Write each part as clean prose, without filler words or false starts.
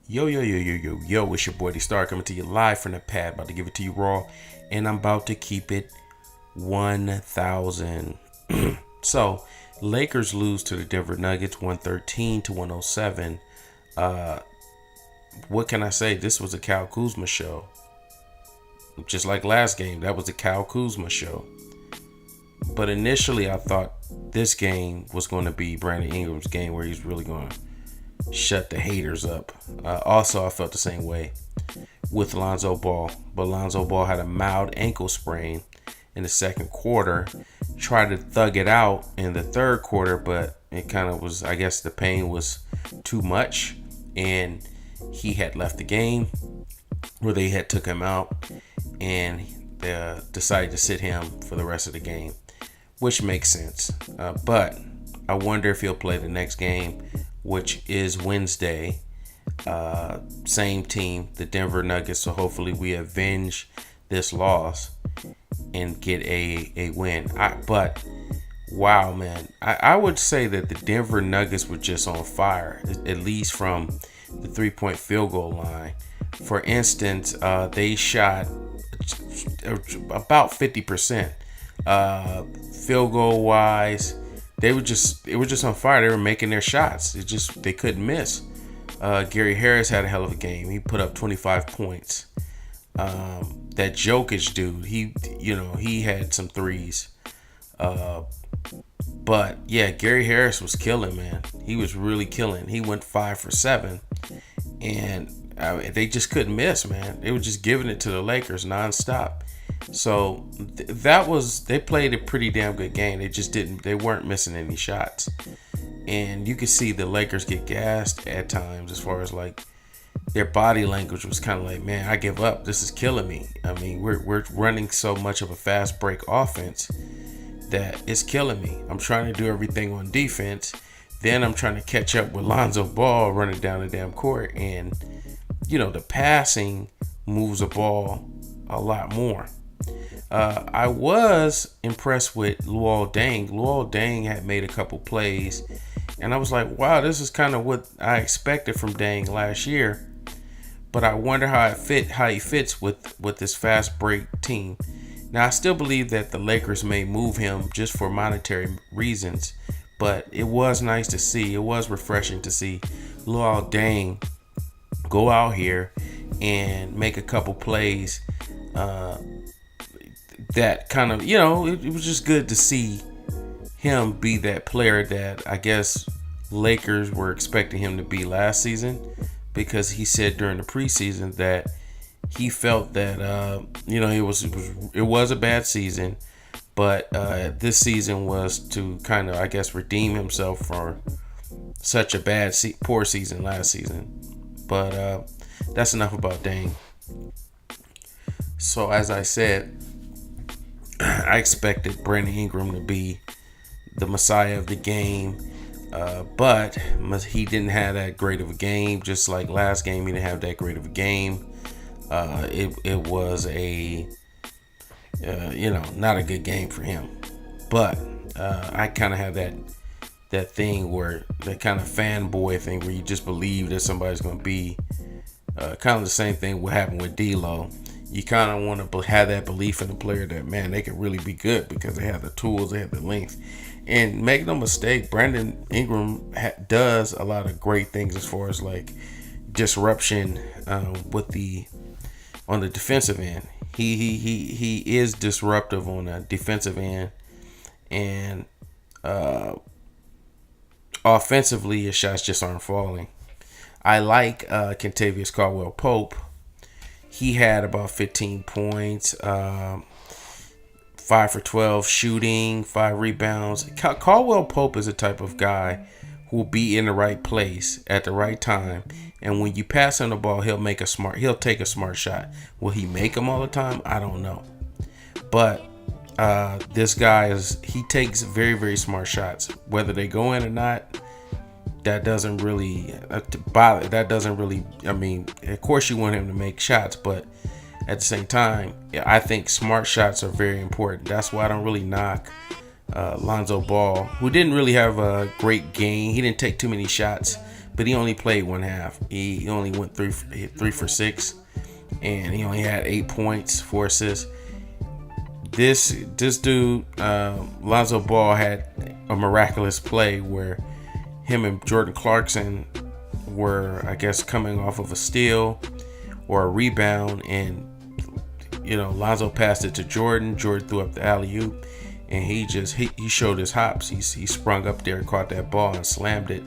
Yo, it's your boy D Star coming to you live from the pad, about to give it to you raw, and I'm about to keep it 1,000. So, Lakers lose to the Denver Nuggets 113 to 107. What can I say? This was a Kyle Kuzma show. Just like last game, that was the Kyle Kuzma show. But initially, I thought this game was going to be Brandon Ingram's game where he's really going to shut the haters up. Also, I felt the same way with Lonzo Ball. But Lonzo Ball had a mild ankle sprain in the second quarter. Tried to thug it out in the third quarter, but it kind of was, I guess the pain was too much. And he had left the game, where they had took him out and decided to sit him for the rest of the game, which makes sense. But I wonder if he'll play the next game, which is Wednesday. Same team, the Denver Nuggets. So hopefully we avenge this loss and get a win. But wow, man, I would say that the Denver Nuggets were just on fire, at least from the 3-point field goal line. For instance, they shot about 50%. Field goal wise, it was just on fire. They were making their shots. They couldn't miss. Gary Harris had a hell of a game. He put up 25 points. That Jokic dude, he had some threes. But yeah, Gary Harris was killing, man. He was really killing. He went 5 for 7, and they just couldn't miss, man. They were just giving it to the Lakers nonstop. So they played a pretty damn good game. They weren't missing any shots. And you could see the Lakers get gassed at times, as far as like their body language was kind of like, man, I give up. This is killing me. I mean, we're running so much of a fast break offense that it's killing me. I'm trying to do everything on defense. Then I'm trying to catch up with Lonzo Ball running down the damn court. And, the passing moves the ball a lot more. I was impressed with Luol Deng. Luol Deng had made a couple plays, and I was like, wow, this is kind of what I expected from Deng last year. But I wonder how he fits with this fast break team. Now, I still believe that the Lakers may move him just for monetary reasons, but it was nice to see. It was refreshing to see Luol Deng go out here and make a couple plays. That kind of, it was just good to see him be that player that I guess Lakers were expecting him to be last season, because he said during the preseason that he felt that it was a bad season, but this season was to kind of, I guess, redeem himself for such a poor season last season. But that's enough about Dame. So as I said, I expected Brandon Ingram to be the messiah of the game, but he didn't have that great of a game. Just like last game, he didn't have that great of a game. It was not a good game for him. But I kind of have that thing where, that kind of fanboy thing where you just believe that somebody's going to be kind of the same thing what happened with D'Lo. You kind of want to have that belief in the player that, man, they can really be good because they have the tools, they have the length. And make no mistake, Brandon Ingram does a lot of great things as far as like disruption on the defensive end. He is disruptive on the defensive end, and offensively, his shots just aren't falling. I like Kentavious Caldwell-Pope. He had about 15 points, 5 for 12 shooting, 5 rebounds. Caldwell-Pope is the type of guy who will be in the right place at the right time. And when you pass him the ball, he'll take a smart shot. Will he make them all the time? I don't know. But this guy he takes very, very smart shots. Whether they go in or not, that doesn't really bother. I mean, of course you want him to make shots, but at the same time, I think smart shots are very important. That's why I don't really knock Lonzo Ball, who didn't really have a great game. He didn't take too many shots, but he only played one half. He only went 3 for 6, and he only had 8 points, 4 assists. This dude, Lonzo Ball, had a miraculous play where him and Jordan Clarkson were, I guess, coming off of a steal or a rebound, and Lonzo passed it to Jordan. Jordan threw up the alley-oop, and he showed his hops. He sprung up there, caught that ball, and slammed it,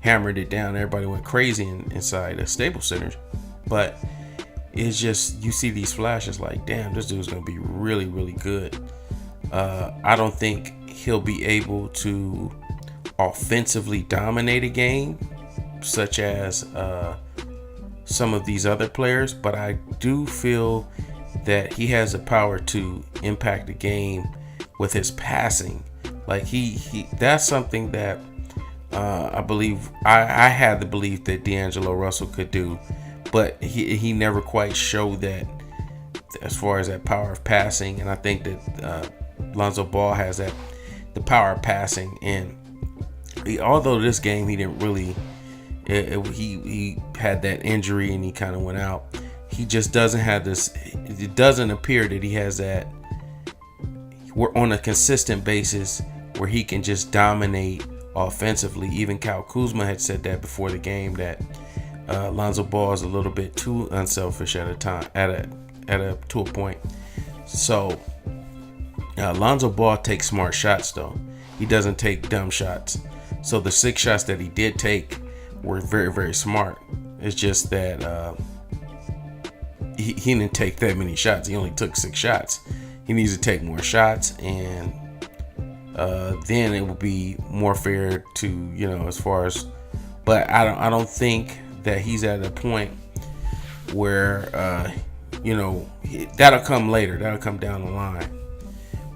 hammered it down. Everybody went crazy inside the Staples Center. But it's just, you see these flashes like, damn, this dude's gonna be really, really good. I don't think he'll be able to offensively dominate a game such as some of these other players, but I do feel that he has the power to impact the game with his passing. Like he that's something that I believe I had the belief that D'Angelo Russell could do, but he never quite showed that as far as that power of passing. And I think that Lonzo Ball has the power of passing. And although this game he didn't really, he had that injury and he kind of went out. He just doesn't have this. It doesn't appear that he has that. We're on a consistent basis where he can just dominate offensively. Even Kyle Kuzma had said that before the game, that Lonzo Ball is a little bit too unselfish at a time, to a point. So Lonzo Ball takes smart shots though. He doesn't take dumb shots. So the 6 shots that he did take were very, very smart. It's just that he didn't take that many shots. He only took 6 shots. He needs to take more shots, and then it will be more fair to, as far as. But I don't think that he's at a point where that'll come later. That'll come down the line.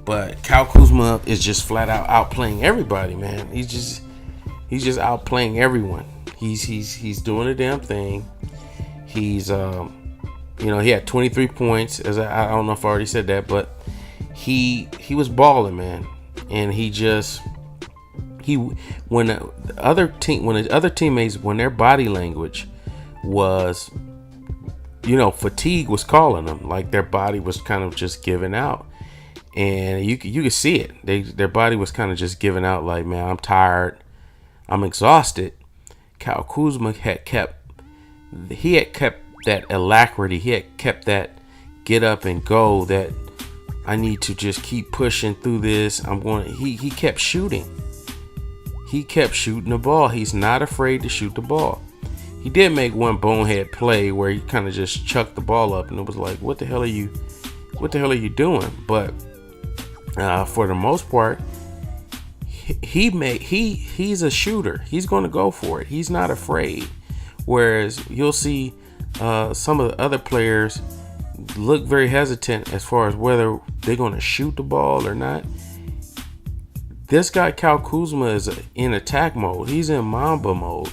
But Kyle Kuzma is just flat out outplaying everybody, man. He's just outplaying everyone. He's doing the damn thing. He's he had 23 points. As I don't know if I already said that, but he was balling, man. And when the other teammates, when their body language was, fatigue was calling them, like their body was kind of just giving out, and you could see it. Their body was kind of just giving out, like, man, I'm tired, I'm exhausted. Kyle Kuzma had kept that alacrity. He had kept that get up and go, that I need to just keep pushing through this. He kept shooting. He kept shooting the ball. He's not afraid to shoot the ball. He did make one bonehead play where he kind of just chucked the ball up, and it was like, what the hell are you doing? But for the most part, he's a shooter. He's going to go for it. He's not afraid. Whereas you'll see some of the other players look very hesitant as far as whether they're going to shoot the ball or not. This guy, Kyle Kuzma, is in attack mode. He's in Mamba mode.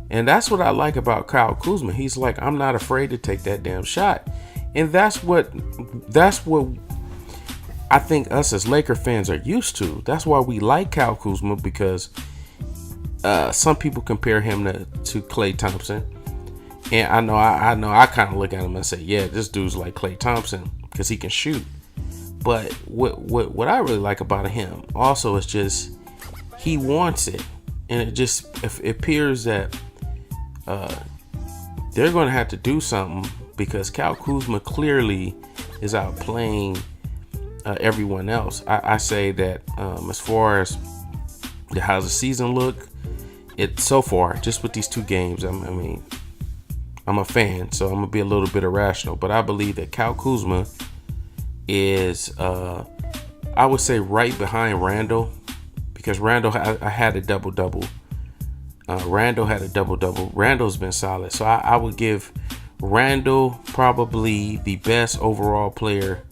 And that's what I like about Kyle Kuzma. He's like, I'm not afraid to take that damn shot. And that's what I think us as Laker fans are used to. That's why we like Kyle Kuzma, because some people compare him to Klay Thompson. And I know I kind of look at him and say, yeah, this dude's like Klay Thompson because he can shoot. But what I really like about him also is just he wants it. And it appears that they're going to have to do something, because Kyle Kuzma clearly is outplaying everyone else. I say that as far as how's the season look, it's so far, just with these 2 games, I'm a fan, so I'm going to be a little bit irrational, but I believe that Kyle Kuzma is, I would say, right behind Randall, because Randall had a double-double. Randall had a double-double. Randall's been solid, so I would give Randall probably the best overall player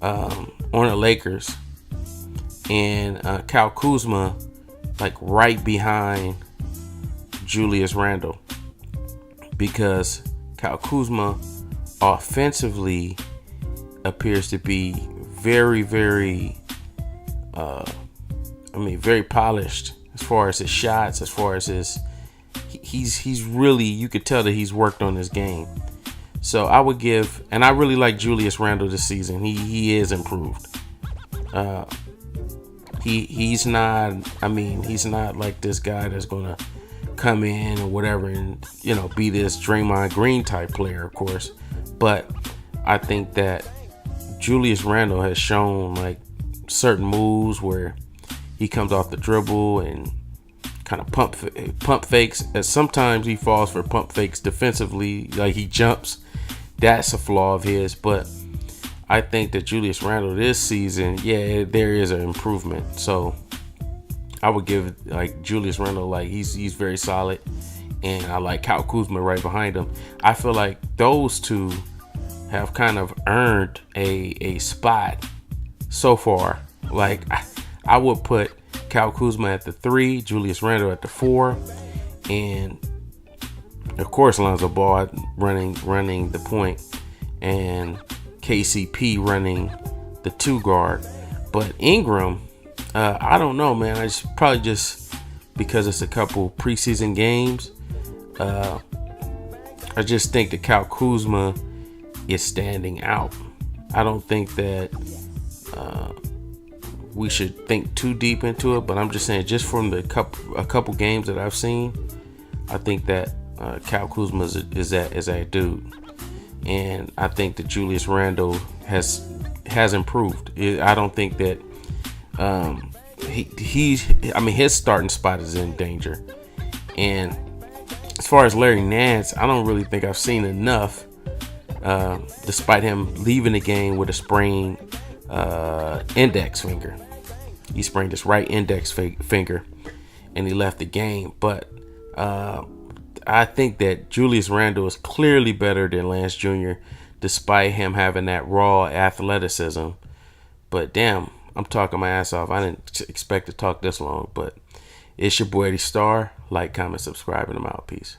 on the Lakers, and Kyle Kuzma like right behind Julius Randle, because Kyle Kuzma offensively appears to be very, very very polished as far as his shots, as far as he's really, you could tell that he's worked on his game. So I would give, and I really like Julius Randle this season. He is improved. He's not, I mean, he's not like this guy that's gonna come in or whatever and, you know, be this Draymond Green type player, of course. But I think that Julius Randle has shown like certain moves where he comes off the dribble and kind of pump fakes. And sometimes he falls for pump fakes defensively, like he jumps. That's a flaw of his. But I think that Julius Randle this season, yeah, there is an improvement. So I would give like Julius Randle, like he's very solid, and I like Kyle Kuzma right behind him. I feel like those two have kind of earned a spot so far. Like I would put Kyle Kuzma at the 3, Julius Randle at the 4, and of course Lonzo Ball running the point, and KCP running the 2 guard. But Ingram, I don't know, man. It's probably just because it's a couple preseason games. I just think that Kyle Kuzma is standing out. I don't think that we should think too deep into it, but I'm just saying, just from a couple games that I've seen, I think that Kyle Kuzma is that dude, and I think that Julius Randle has improved. I don't think that his starting spot is in danger. And as far as Larry Nance, I don't really think I've seen enough. Despite him leaving the game with a sprained index finger. He sprained his right index finger and he left the game. But I think that Julius Randle is clearly better than Lance Jr. despite him having that raw athleticism. But damn, I'm talking my ass off. I didn't expect to talk this long. But it's your boy Eddie Star. Like, comment, subscribe, and I'm out. Peace.